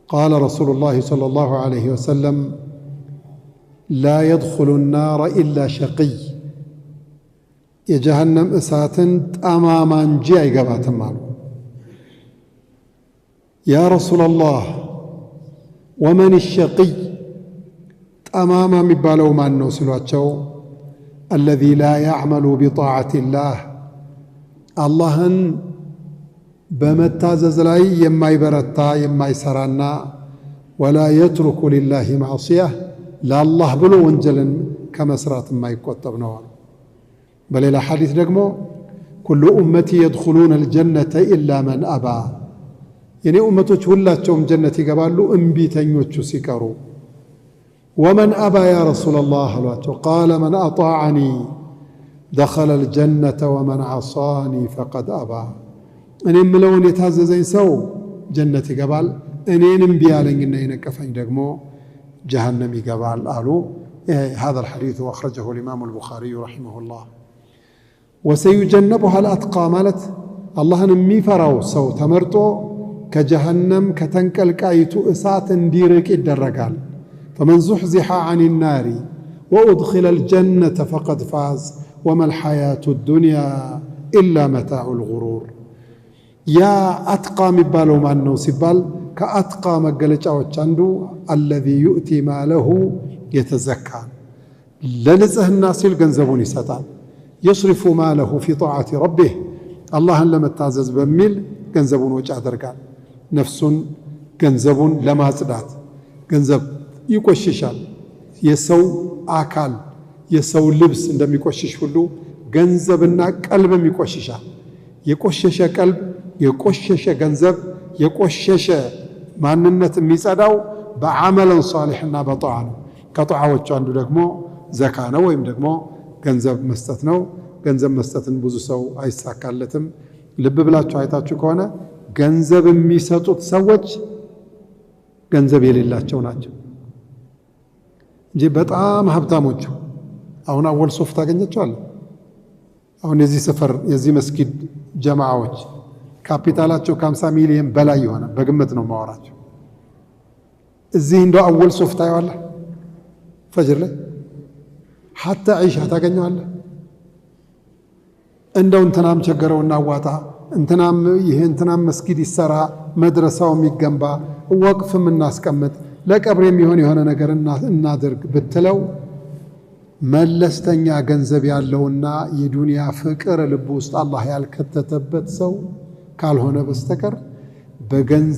قال رسول الله صلى الله عليه وسلم لا يدخل النار إلا شقي يجهنم إساتن تماما جاي قباتن مالو يا رسول الله ومن الشقي تماما مبالو ما نوصلوا الذي لا يعمل بطاعة الله اللهن بمتازز لاي يما يبرتا يما يسرانا ولا يترك لله معصيه لا الله بلو وانجلن كمسرات ما يقطب نوال بل الى حديث دغمو كل امتي يدخلون الجنه الا من ابى يعني امتوች ሁላቸውም ጀነት ይገባሉ እንቢተኞቹ ሲቀሩ ومن ابى يا رسول الله قال من اطاعني دخل الجنه ومن عصاني فقد ابى እኔ ምለውን የታዘዘኝ ሰው ጀነት ይገባል እኔንም ቢያለኝና የነቀፈኝ ደግሞ جهنم يقبال قالوا هذا الحديث واخرجه الامام البخاري رحمه الله وسيجنبها الاتقى مالت الله ميفراو سو تمرطو كجهنم كتنقلقايتو اسات انديرق يدرغال فمن زحزح عن النار وادخل الجنه فقد فاز وما الحياه الدنيا الا متاع الغرور يا اتقى مبالو مانو سيبال كأتقى مقلجاوچ አንዱ الذي يؤتي ماله يتزكى لنزهنا ሲል ገንዘቡን ይሰጣል يصرف ماله في طاعة ربه اللهን ለመታዘዝ በሚል ገንዘቡን ወጪ ያደርጋል ነፍሱን ገንዘቡን ለማጽዳት ገንዘብ ይቆሽሻል የሰው አካል የሰው ልብስ እንደሚቆሽሽ ሁሉ ገንዘብና ቀልብም ይቆሽሻል የቆሸሸ ቀልብ የቆሸሸ ገንዘብ የቆሸሸ ማንነት የሚጸዳው በአመለን ሷሊህና በጧዓ ነው ከጧዓዎቹ አንዱ ደግሞ ዘካ ነው ወይም ደግሞ ገንዘብ መስጠት ነው ገንዘብ መስጠትን ብዙ ሰው አይሳካለትም ልብ ብላችሁ አይታችሁ ከሆነ ገንዘብ የሚሰጡት ሰዎች ገንዘብ የሌላቸው ናቸው እንጂ በጣም ሀብታሞች አሁን አወል ሶፍ ታገኛቸዋል አሁን የዚህ ሰፈር የዚህ መስጊድ ጀማዓዎች ካፒታላቸው ከ50 ሚሊዮን በላይ ይሆነ በግምት ነው ማወራቸው እዚህ እንደው አወል ሶፍ ታየዋለህ ፈጅር ላይ حتى عيشة ታገኘዋለህ እንደው እንትናም ቸገረውና ዋጣ እንትናም ይሄ እንትናም መስጊድ ይሰራ መድረሳው የሚገንባ ወቅፍም እናስቀምጥ ለቀብር የሚሆን የሆነ ነገር እናድርግ ብትለው መለስተኛ ገንዘብ ያለውና የዱንያ ፍቅር ልብ ውስጥ አላህ ያልከተተበት ሰው ካልሆነ በስተቀር በገንዘብ